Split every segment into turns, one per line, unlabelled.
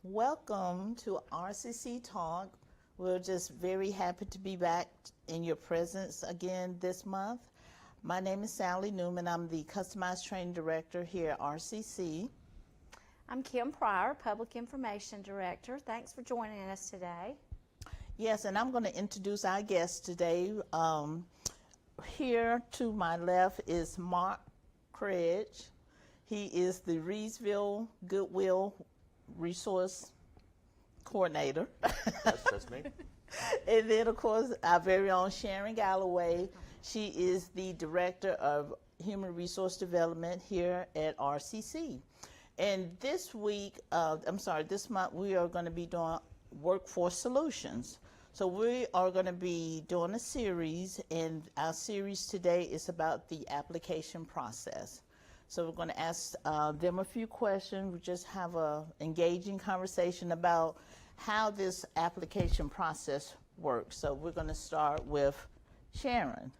Welcome to RCC Talk. We're just very happy to be back in your presence again this month. My name is Sally Newman. I'm the Customized Training Director here at RCC.
I'm Kim Pryor, Public Information Director. Thanks for joining us today.
Yes, and I'm going to introduce our guest today. Here to my left is Mark Craig. He is the Reedsville Goodwill Resource Coordinator.
That's me.
And then, of course, our very own Sharon Galloway. She is the Director of Human Resource Development here at RCC. And this month, we are going to be doing workforce solutions. So we are going to be doing a series, and our series today is about the application process. So we're going to ask them a few questions. We just have a engaging conversation about how this application process works. So we're going to start with Sharon.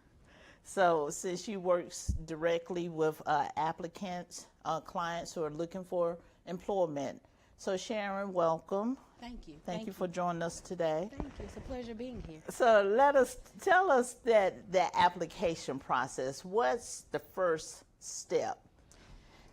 So since she works directly with applicants, clients who are looking for employment. So Sharon, welcome.
Thank you.
Thank you for joining us today.
Thank you. It's a pleasure being here.
So tell us that the application process. What's the first step?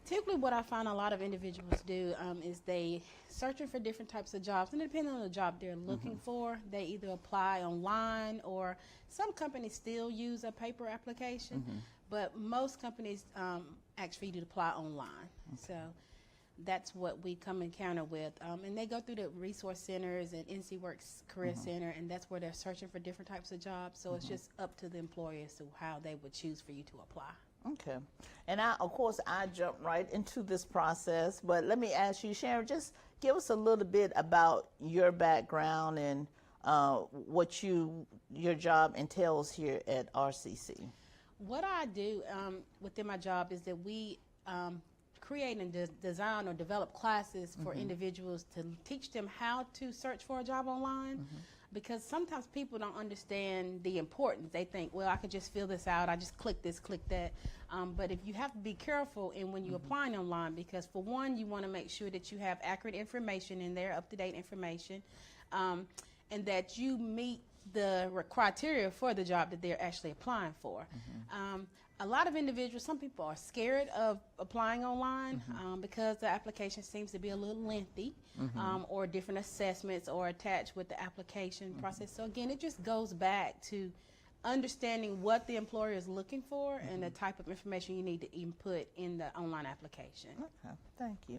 Typically what I find a lot of individuals do is they searching for different types of jobs, and depending on the job they're looking for, they either apply online, or some companies still use a paper application, but most companies ask for you to apply online. So that's what we come encounter with, and they go through the resource centers and NC Works Career Center, and that's where they're searching for different types of jobs. So it's just up to the employer as to how they would choose for you to apply.
Okay. And of course, I jumped right into this process, but let me ask you, Sharon, just give us a little bit about your background and what your job entails here at RCC.
What I do within my job is that we create and design or develop classes for individuals to teach them how to search for a job online. Because sometimes people don't understand the importance. They think, well, I could just fill this out. I just click this, click that. But if you have to be careful in when you're applying online, because for one, you want to make sure that you have accurate information in there, up-to-date information, and that you meet the criteria for the job that they're actually applying for. A lot of individuals, some people are scared of applying online because the application seems to be a little lengthy, or different assessments are attached with the application process. So again, it just goes back to understanding what the employer is looking for and the type of information you need to input in the online application.
Okay, thank you.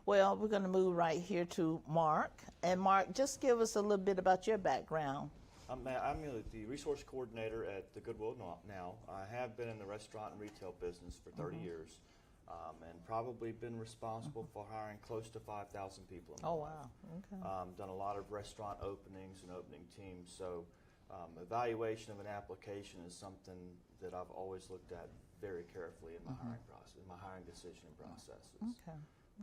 Well, we're going to move right here to Mark. And Mark, just give us a little bit about your background.
I'm the resource coordinator at the Goodwill now. I have been in the restaurant and retail business for 30 years, and probably been responsible for hiring close to 5,000 people. In my life.
Wow. Okay.
Done a lot of restaurant openings and opening teams. So evaluation of an application is something that I've always looked at very carefully in my hiring process, my hiring decision processes.
Okay.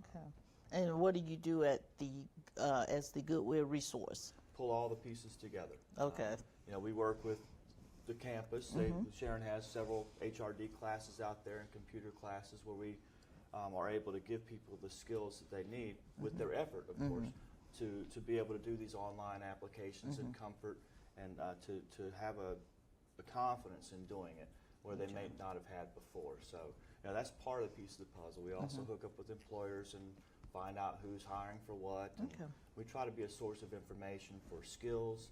Okay. And what do you do at as the Goodwill Resource?
Pull all the pieces together.
Okay.
We work with the campus. Sharon has several HRD classes out there and computer classes where we are able to give people the skills that they need with their effort, of course, to be able to do these online applications in comfort and to have a confidence in doing it where they may not have had before. So that's part of the piece of the puzzle. We also hook up with employers and find out who's hiring for what. And we try to be a source of information for skills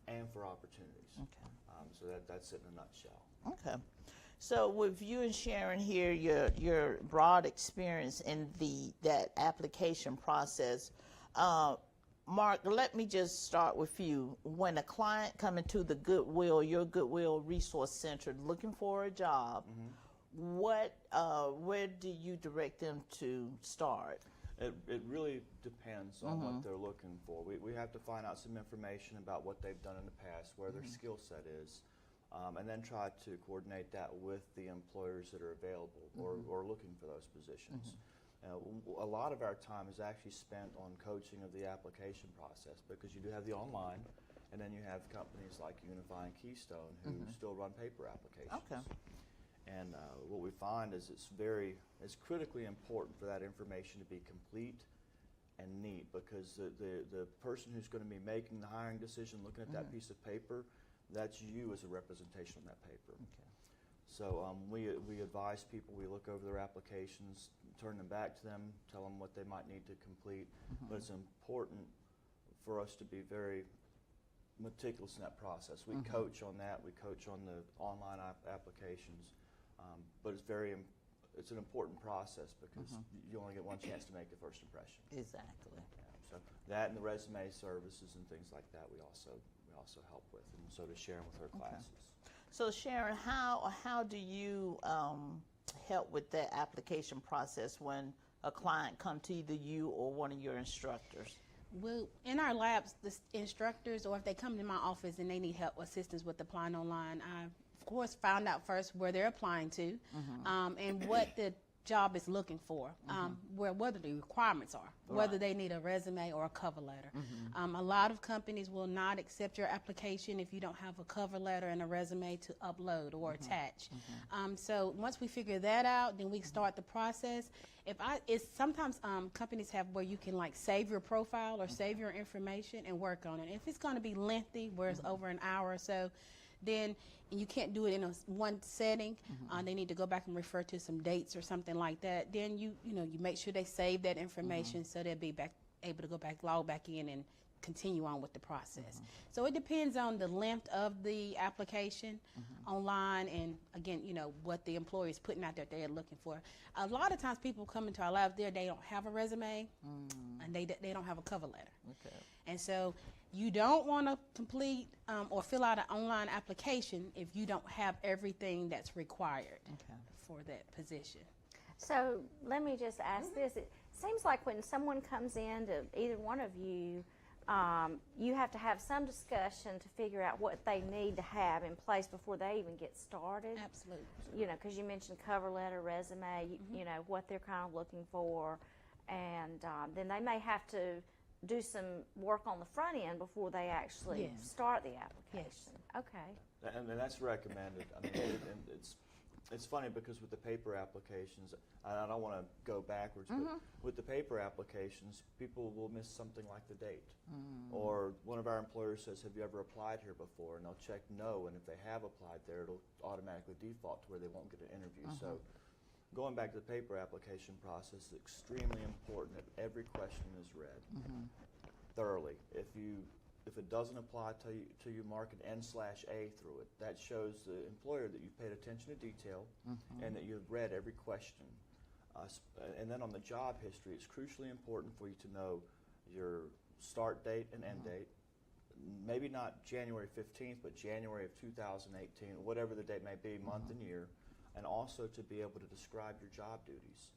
and for opportunities.
Okay.
So that's it in a nutshell.
Okay. So with you and Sharon here, your broad experience in that application process, Mark, let me just start with you. When a client comes into the Goodwill, your Goodwill Resource Center, looking for a job, where do you direct them to start?
It really depends on what they're looking for. We have to find out some information about what they've done in the past, where their skill set is, and then try to coordinate that with the employers that are available or looking for those positions. A lot of our time is actually spent on coaching of the application process, because you do have the online, and then you have companies like Unify and Keystone who still run paper applications.
Okay.
And what we find is it's critically important for that information to be complete and neat, because the person who's going to be making the hiring decision, looking at that piece of paper, that's you as a representation on that paper.
Okay.
So we advise people, we look over their applications, turn them back to them, tell them what they might need to complete. But it's important for us to be very meticulous in that process. We coach on that. We coach on the online applications. But it's an important process, because you only get one chance to make a first impression.
Exactly.
Yeah, so that and the resume services and things like that we also help with, and so does Sharon with her classes.
So Sharon, how do you help with that application process when a client comes to either you or one of your instructors?
Well, in our labs, the instructors, or if they come to my office and they need help, assistance with applying online, I, of course, found out first where they're applying to, and what the job is looking for, whether the requirements are, whether they need a resume or a cover letter. A lot of companies will not accept your application if you don't have a cover letter and a resume to upload or attach. So once we figure that out, then we start the process. Sometimes companies have where you can like save your profile or save your information and work on it. If it's going to be lengthy, where it's over an hour or so, then you can't do it in one setting. They need to go back and refer to some dates or something like that. Then you make sure they save that information so they'll be able to log back in and continue on with the process. So it depends on the length of the application online, and again, what the employer is putting out there they're looking for. A lot of times people come into our labs there, they don't have a resume and they don't have a cover letter.
Okay.
And so you don't want to complete or fill out an online application if you don't have everything that's required for that position.
So let me just ask this. It seems like when someone comes in to either one of you, you have to have some discussion to figure out what they need to have in place before they even get started.
Absolutely.
Because you mentioned cover letter, resume, what they're kind of looking for. And then they may have to do some work on the front end before they actually start the application. Okay.
And that's recommended. I mean, it's funny because with the paper applications, I don't want to go backwards, but with the paper applications, people will miss something like the date. Or one of our employers says, have you ever applied here before? And they'll check no, and if they have applied there, it'll automatically default to where they won't get an interview. So going back to the paper application process, it's extremely important that every question is read thoroughly. If it doesn't apply to you, mark an N/A through it. That shows the employer that you've paid attention to detail and that you've read every question. And then on the job history, it's crucially important for you to know your start date and end date. Maybe not January 15th, but January of 2018, whatever the date may be, month and year. And also to be able to describe your job duties.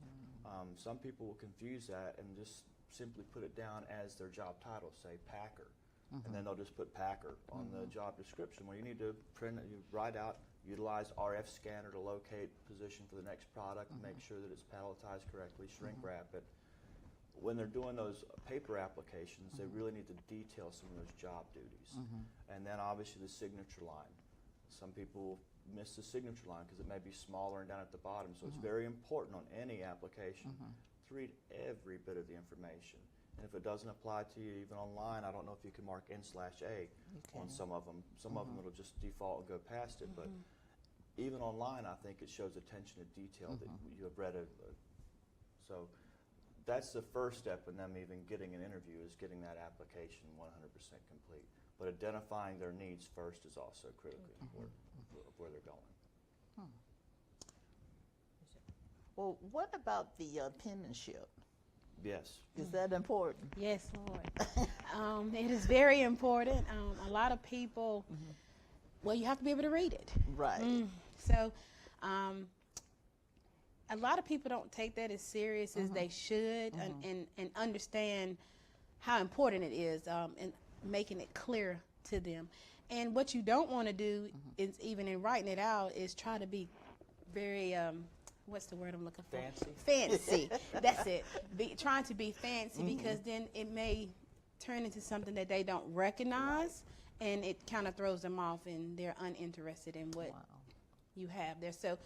Some people will confuse that and just simply put it down as their job title, say packer. And then they'll just put packer on the job description. Well, you need to write out, utilize RF scanner to locate position for the next product, make sure that it's palletized correctly, shrink wrap it. When they're doing those paper applications, they really need to detail some of those job duties. And then obviously the signature line. Some people miss the signature line because it may be smaller and down at the bottom. So it's very important on any application to read every bit of the information. And if it doesn't apply to you even online, I don't know if you can mark N/A on some of them. Some of them it'll just default and go past it. But even online, I think it shows attention to detail that you have read it. So that's the first step in them even getting an interview, is getting that application 100% complete. But identifying their needs first is also critically important of where they're going.
Well, what about the penmanship?
Yes.
Is that important?
Yes, Lord. It is very important. A lot of people, well, you have to be able to read it.
Right.
So a lot of people don't take that as serious as they should, and understand how important it is, and making it clear to them. And what you don't want to do is, even in writing it out, is try to be very what's the word I'm looking for? Fancy. That's it. Trying to be fancy, because then it may turn into something that they don't recognize, and it kind of throws them off, and they're uninterested in what you have there. So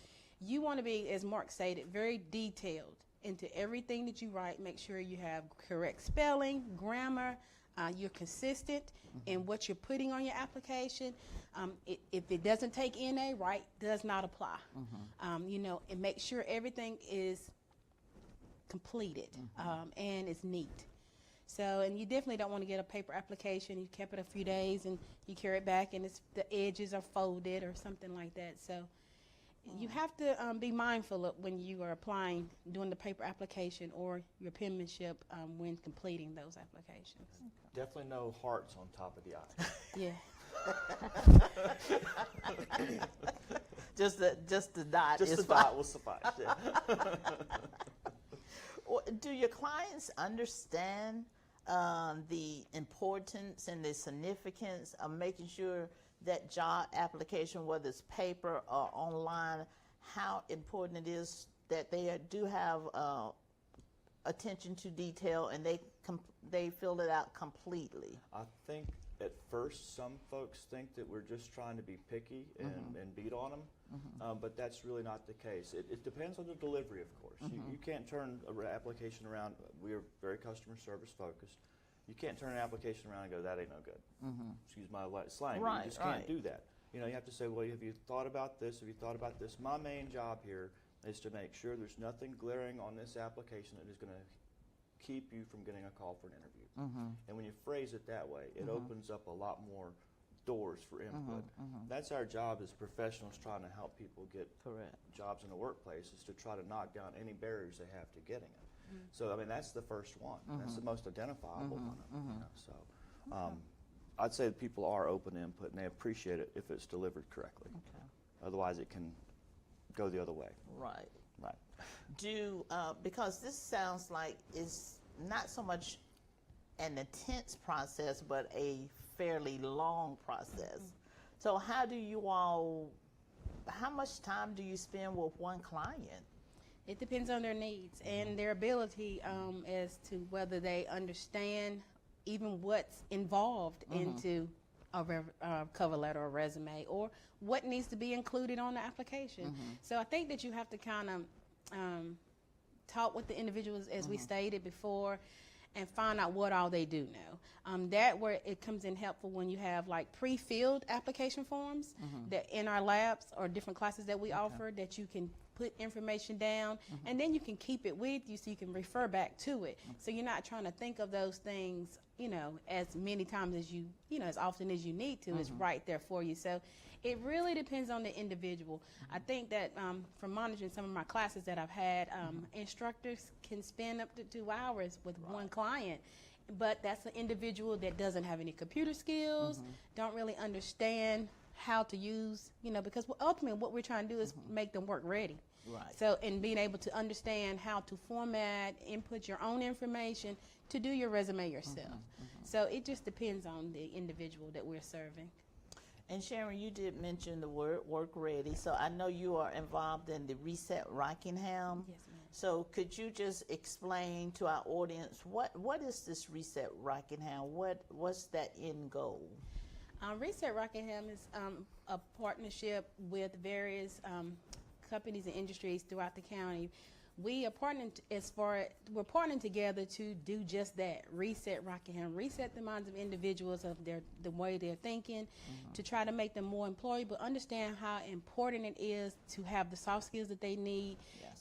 you want to be, as Mark stated, very detailed into everything that you write. Make sure you have correct spelling, grammar, you're consistent in what you're putting on your application. If it doesn't take NA, right, does not apply. You know, and make sure everything is completed and it's neat. So, and you definitely don't want to get a paper application. You kept it a few days and you carry it back and the edges are folded or something like that. So you have to be mindful of when you are applying, doing the paper application or your penmanship when completing those applications.
Definitely no hearts on top of the eye.
Yeah.
Just the dot.
Just
is
the
fine.
dot will suffice. Yeah.
Do your clients understand the importance and the significance of making sure that job application, whether it's paper or online, how important it is that they do have attention to detail and they fill it out completely?
I think at first some folks think that we're just trying to be picky and beat on them, but that's really not the case. It depends on the delivery, of course. You can't turn an application around. We are very customer service focused. You can't turn an application around and go, that ain't no good. Excuse my slang.
Right,
You just can't do that. You know, you have to say, well, have you thought about this? Have you thought about this? My main job here is to make sure there's nothing glaring on this application that is going to keep you from getting a call for an interview. And when you phrase it that way, it opens up a lot more doors for input. That's our job as professionals, trying to help people get jobs in the workplace, is to try to knock down any barriers they have to getting it. So, I mean, that's the first one. That's the most identifiable one. You know, so, I'd say that people are open to input and they appreciate it if it's delivered correctly. Otherwise, it can go the other way.
Right.
Right.
Because this sounds like it's not so much an intense process, but a fairly long process. So how much time do you spend with one client?
It depends on their needs and their ability as to whether they understand even what's involved into a cover letter or resume, or what needs to be included on the application. So I think that you have to kind of talk with the individuals, as we stated before, and find out what all they do know. That where it comes in helpful when you have like pre-filled application forms that in our labs or different classes that we offer, that you can put information down and then you can keep it with you so you can refer back to it. So you're not trying to think of those things, you know, as many times as you know, as often as you need to. It's right there for you. So it really depends on the individual. I think that from monitoring some of my classes that I've had, instructors can spend up to 2 hours with one client. But that's an individual that doesn't have any computer skills, don't really understand how to use, you know, because ultimately what we're trying to do is make them work ready.
Right.
So, and being able to understand how to format, input your own information to do your resume yourself. So it just depends on the individual that we're serving.
And Sharon, you did mention the word work ready. So I know you are involved in the Reset Rockingham.
Yes, ma'am.
So could you just explain to our audience what is this Reset Rockingham? What's that end goal?
Reset Rockingham is a partnership with various companies and industries throughout the county. We are partnering we're partnering together to do just that. Reset Rockingham, reset the minds of individuals of the way they're thinking, to try to make them more employable, understand how important it is to have the soft skills that they need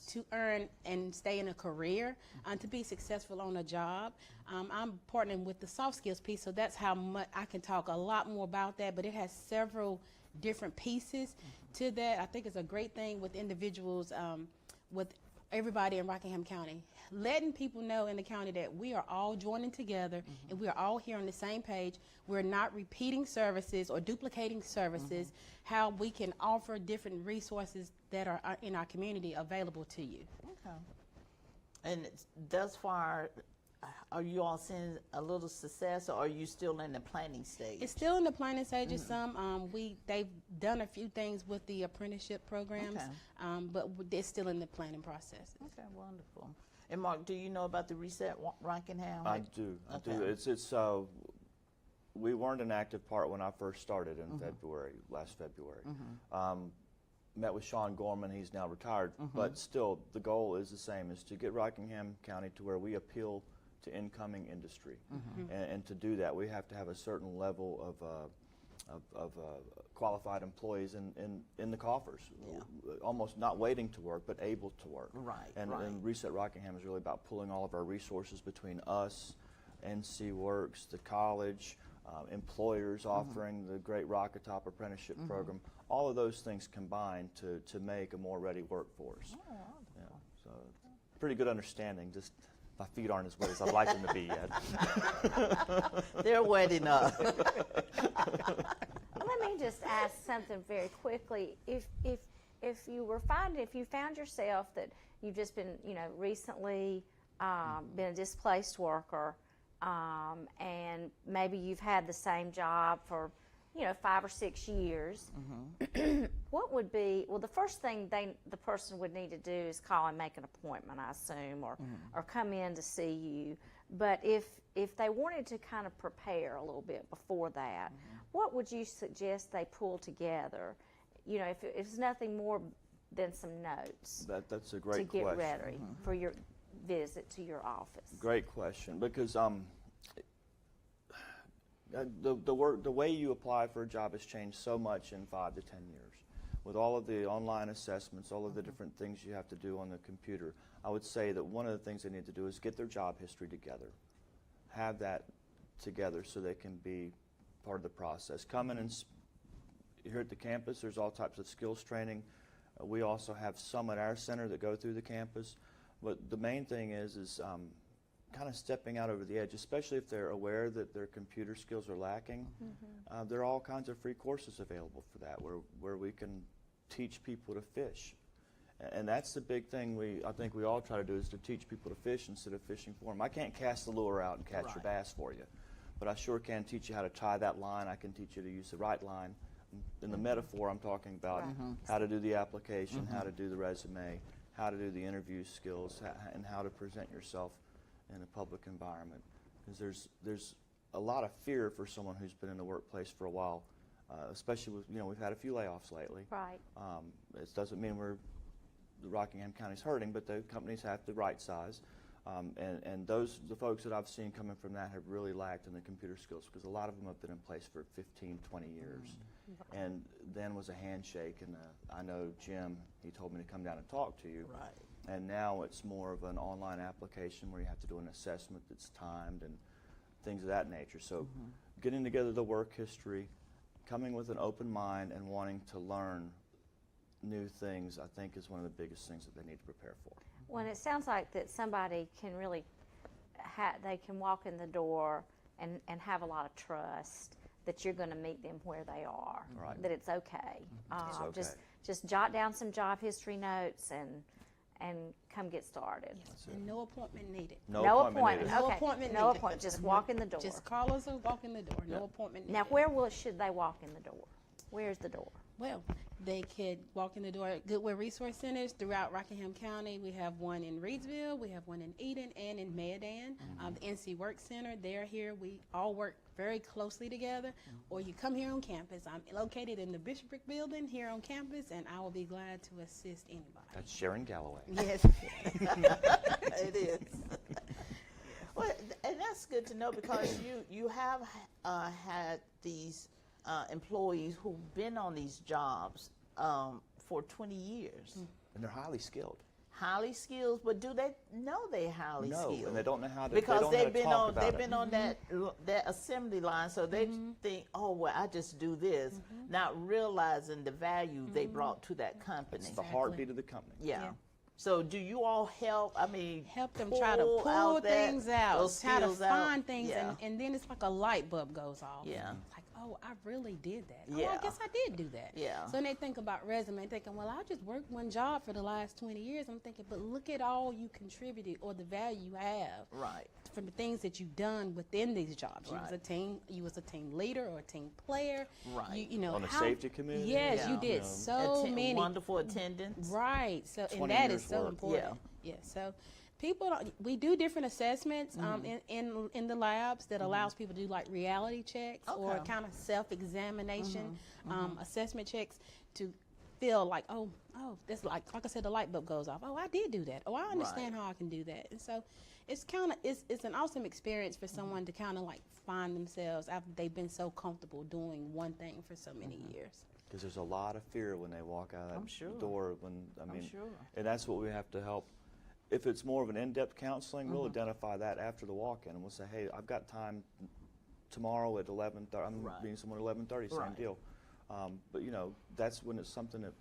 to earn and stay in a career, and to be successful on a job. I'm partnering with the soft skills piece, so that's how much I can talk a lot more about that, but it has several different pieces to that. I think it's a great thing with individuals, with everybody in Rockingham County, letting people know in the county that we are all joining together and we are all here on the same page. We're not repeating services or duplicating services, how we can offer different resources that are in our community available to you.
Okay. And thus far, are you all seeing a little success, or are you still in the planning stage?
It's still in the planning stages. They've done a few things with the apprenticeship programs, but it's still in the planning process.
Okay, wonderful. And Mark, do you know about the Reset Rockingham?
I do. It's we weren't an active part when I first started in last February. met with Sean Gorman. He's now retired, but still the goal is the same: is to get Rockingham County to where we appeal to incoming industry, and to do that, we have to have a certain level of qualified employees in the coffers, almost not waiting to work, but able to work.
Right,
And Reset Rockingham is really about pulling all of our resources between us, NC Works, the college, employers offering the great Rocketop apprenticeship program. All of those things combined to make a more ready workforce.
Oh,
Yeah, so pretty good understanding. Just my feet aren't as wet as I'd like them to be yet.
they're wet enough.
Let me just ask something very quickly. If you found yourself that you've just been, recently been a displaced worker, and maybe you've had the same job for, 5 or 6 years, what would be, the first thing the person would need to do is call and make an appointment, I assume, or come in to see you. But if they wanted to kind of prepare a little bit before that, what would you suggest they pull together? If it's nothing more than some notes
That's a great
to
question.
get ready for your visit to your office.
Great question, because the way you apply for a job has changed so much in 5 to 10 years. With all of the online assessments, all of the different things you have to do on the computer, I would say that one of the things they need to do is get their job history together. Have that together so they can be part of the process. Come in and here at the campus, there's all types of skills training. We also have some at our center that go through the campus. But the main thing is kind of stepping out over the edge, especially if they're aware that their computer skills are lacking. There are all kinds of free courses available for that, where we can teach people to fish. And that's the big thing I think we all try to do, is to teach people to fish instead of fishing for them. I can't cast the lure out and catch your bass for you, but I sure can teach you how to tie that line. I can teach you to use the right line. In the metaphor, I'm talking about how to do the application, how to do the resume, how to do the interview skills, and how to present yourself in a public environment. Because there's a lot of fear for someone who's been in the workplace for a while, especially with, we've had a few layoffs lately.
Right.
It doesn't mean the Rockingham County's hurting, but the companies have to right size. And the folks that I've seen coming from that have really lacked in the computer skills, because a lot of them have been in place for 15, 20 years. And then was a handshake, and I know Jim, he told me to come down and talk to you.
Right.
And now it's more of an online application where you have to do an assessment that's timed and things of that nature. So getting together the work history, coming with an open mind and wanting to learn new things, I think, is one of the biggest things that they need to prepare for.
Well, it sounds like that somebody can really, they can walk in the door and have a lot of trust that you're going to meet them where they are, that it's okay.
It's okay.
Just jot down some job history notes and come get started.
And no appointment needed.
No appointment.
No
Okay.
appointment
No
needed.
appointment. Just walk in the door.
Just call us or walk in the door. No appointment needed.
Now, where should they walk in the door? Where's the door?
Well, they could walk in the door at Goodwill Resource Centers throughout Rockingham County. We have one in Reedsville, we have one in Eden, and in Medan. The NC Work Center, they're here. We all work very closely together. Or you come here on campus. I'm located in the Bishopbrick building here on campus, and I will be glad to assist anybody.
That's Sharon Galloway.
Yes, it is. Well, and that's good to know, because you have had these employees who've been on these jobs for 20 years.
And they're highly skilled.
Highly skilled, but do they know they're highly skilled?
No, and they don't know how to.
Because
they've been
on that assembly line, so they think, oh well, I just do this, not realizing the value they brought to that company.
It's the heartbeat of the company.
Yeah. So do you all help? I mean,
Help them try to pull things out,
those
try to
skills out?
find things,
Yeah.
and then it's like a light bulb goes off.
Yeah.
Like, oh, I really did that. Oh,
Yeah.
I guess I did do that.
Yeah.
So when they think about resume, thinking, well, I just worked one job for the last 20 years. I'm thinking, but look at all you contributed or the value you have
Right.
from the things that you've done within these jobs.
Right.
You was a team leader or a team player.
Right.
You know,
On the safety committee.
Yes,
Yeah.
you did so many
wonderful attendance.
Right. So,
20
and that
years
is so
work.
important. Yeah. So, people, we do different assessments in the labs that allows people to do like reality checks or
Okay.
kind of self-examination assessment checks to feel like, oh, that's like I said, the light bulb goes off. Oh, I did do that. Oh, I understand how I can do that. And so it's it's an awesome experience for someone to kind of like find themselves after they've been so comfortable doing one thing for so many years.
Because there's a lot of fear when they walk out of
I'm
that
sure.
door.
I'm sure.
And that's what we have to help. If it's more of an in-depth counseling, we'll identify that after the walk-in, and we'll say, hey, I've got time tomorrow at 11:30. I'm meeting someone at 11:30. Same deal. But you know, that's when it's something that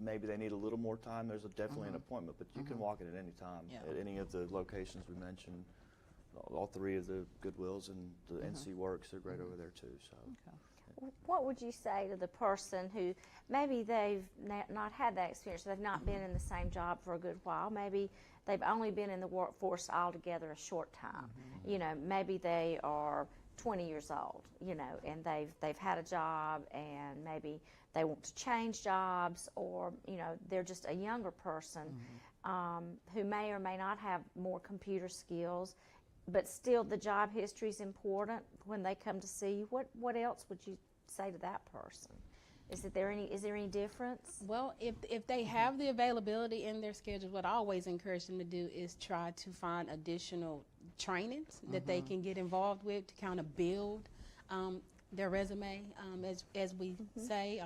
maybe they need a little more time. There's definitely an appointment, but you can walk in at any time at any of the locations we mentioned. All three of the Goodwills and the NC Works, they're great over there too. So.
What would you say to the person who maybe they've not had that experience, they've not been in the same job for a good while, maybe they've only been in the workforce altogether a short time, you know, maybe they are 20 years old, you know, and they've had a job and maybe they want to change jobs, or, you know, they're just a younger person who may or may not have more computer skills, but still the job history is important when they come to see you. What else would you say to that person? Is there any difference?
Well, if they have the availability in their schedule, what I always encourage them to do is try to find additional trainings that they can get involved with to kind of build their resume, as we say,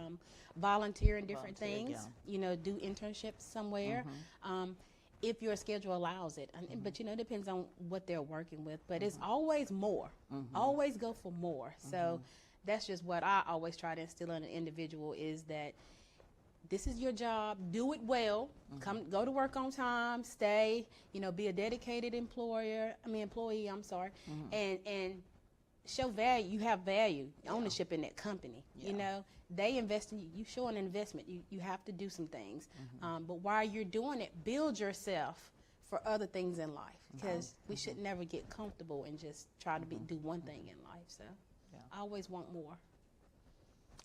volunteer in different things, you know, do internships somewhere. If your schedule allows it. But, you know, it depends on what they're working with. But it's always more. Always go for more. So that's just what I always try to instill in an individual, is that this is your job. Do it well. Go to work on time. Stay. You know, be a dedicated employee. And show value. You have value, ownership in that company. You know, they invest in you. You show an investment. You have to do some things. But while you're doing it, build yourself for other things in life, because we should never get comfortable and just try to do one thing in life. So I always want more.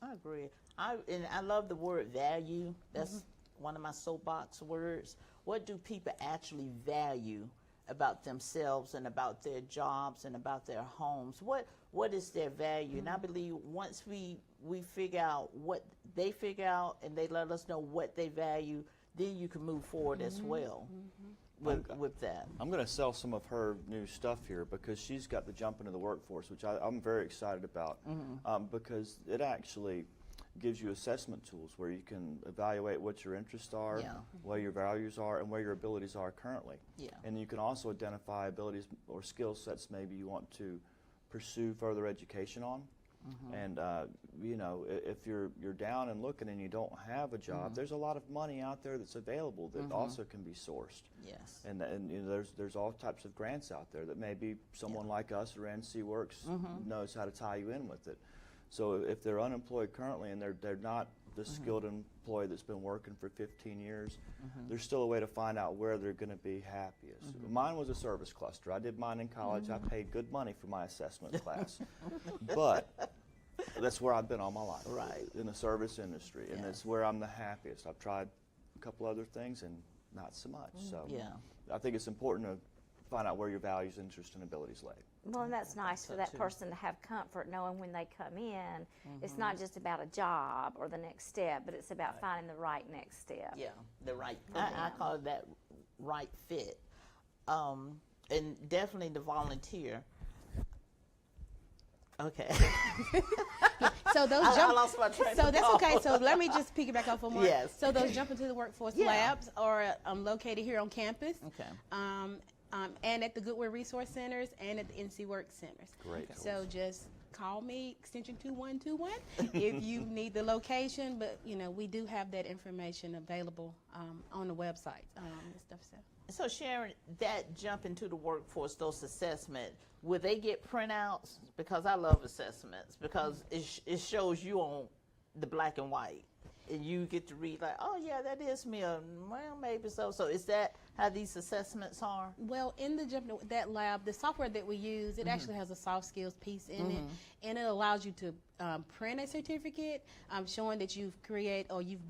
I agree. I love the word value. That's one of my soapbox words. What do people actually value about themselves and about their jobs and about their homes? What is their value? And I believe once we figure out what they figure out and they let us know what they value, then you can move forward as well with that.
I'm going to sell some of her new stuff here, because she's got the jump into the workforce, which I'm very excited about, because it actually gives you assessment tools where you can evaluate what your interests are, where your values are, and where your abilities are currently. And you can also identify abilities or skill sets maybe you want to pursue further education on. And you know, if you're down and looking and you don't have a job, there's a lot of money out there that's available that also can be sourced. And you know, there's all types of grants out there that maybe someone like us or NC Works knows how to tie you in with it. So if they're unemployed currently and they're not the skilled employee that's been working for 15 years, there's still a way to find out where they're going to be happiest. Mine was a service cluster. I did mine in college. I paid good money for my assessment class. But that's where I've been all my life, in the service industry, and that's where I'm the happiest. I've tried a couple other things and not so much. So I think it's important to find out where your values, interests, and abilities lay.
Well, and that's nice for that person to have comfort knowing when they come in, it's not just about a job or the next step, but it's about finding the right next step.
The right. I call it that right fit, and definitely the volunteer. Okay.
So those
I lost my train
So
of
that's
thought.
okay. So let me just piggyback off of more.
Yes.
So those Jump Into the Workforce labs are located here on campus.
Okay.
And at the Goodwill Resource Centers and at the NC Works Centers.
Great.
So just call me, extension 2121, if you need the location. But, you know, we do have that information available on the website and stuff.
So Sharon, that jump into the workforce, those assessment, will they get printouts? Because I love assessments, because it shows you on the black and white. And you get to read like, oh yeah, that is me. Well, maybe so. So is that how these assessments are?
Well, in that lab, the software that we use, it actually has a soft skills piece in it, and it allows you to print a certificate showing that you've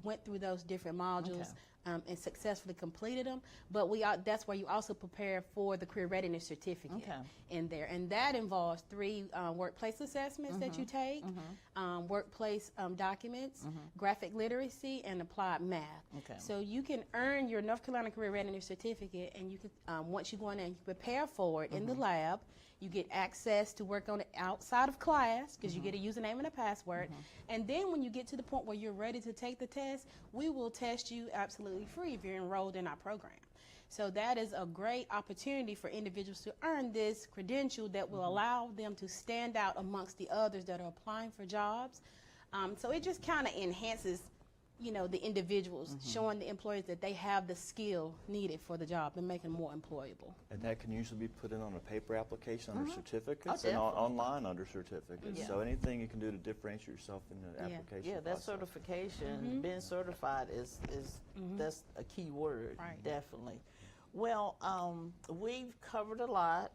went through those different modules and successfully completed them. But that's where you also prepare for the career readiness certificate in there. And that involves 3 workplace assessments that you take, workplace documents, graphic literacy, and applied math. So you can earn your North Carolina Career Readiness Certificate, and you can, once you go in and prepare for it in the lab, you get access to work on it outside of class because you get a username and a password. And then when you get to the point where you're ready to take the test, we will test you absolutely free if you're enrolled in our program. So that is a great opportunity for individuals to earn this credential that will allow them to stand out amongst the others that are applying for jobs. So it just kind of enhances, you know, the individuals, showing the employers that they have the skill needed for the job and making them more employable.
And that can usually be put in on a paper application under certificates
Oh,
and
definitely.
online under certificates. So anything you can do to differentiate yourself in the application
Yeah, that
process.
certification, being certified is that's a key word,
Right.
definitely. Well, we've covered a lot.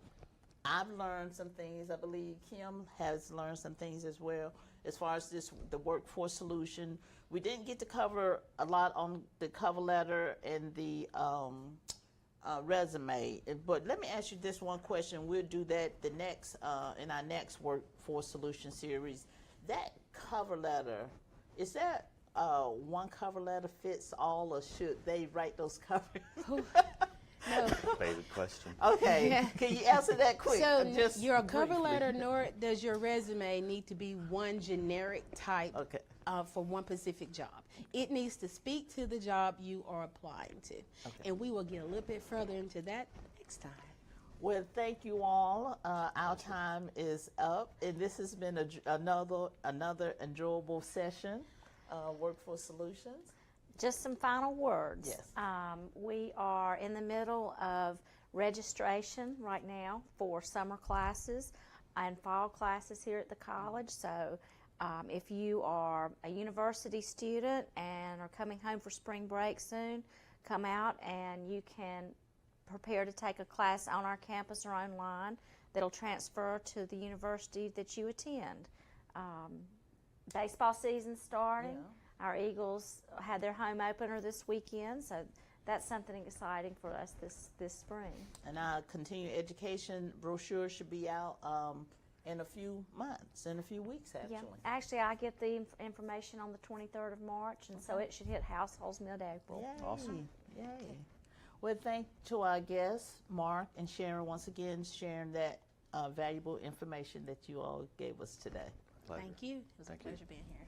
I've learned some things. I believe Kim has learned some things as well as far as the workforce solution. We didn't get to cover a lot on the cover letter and the resume, but let me ask you this one question. We'll do that in our next workforce solution series. That cover letter, is that one cover letter fits all, or should they write those covers?
No.
Favorite question.
Okay, can you answer that quick?
So
Just
your cover
briefly.
letter, nor does your resume need to be one generic type
Okay.
for one specific job. It needs to speak to the job you are applying to. And we will get a little bit further into that next time.
Well, thank you all. Our time is up, and this has been another enjoyable session, Workforce Solutions.
Just some final words.
Yes.
We are in the middle of registration right now for summer classes and fall classes here at the college. So if you are a university student and are coming home for spring break soon, come out and you can prepare to take a class on our campus or online that'll transfer to the university that you attend. Baseball season's starting.
Yeah.
Our Eagles had their home opener this weekend, so that's something exciting for us this spring.
And our continuing education brochure should be out in a few months, in a few weeks, actually.
Yeah, actually, I get the information on the 23rd of March, and so it should hit households mid-April.
Yay.
Awesome.
Yay. Well, thank to our guests, Mark and Sharon, once again, sharing that valuable information that you all gave us today.
Pleasure.
Thank you. It was
Thank
a
you.
pleasure being here.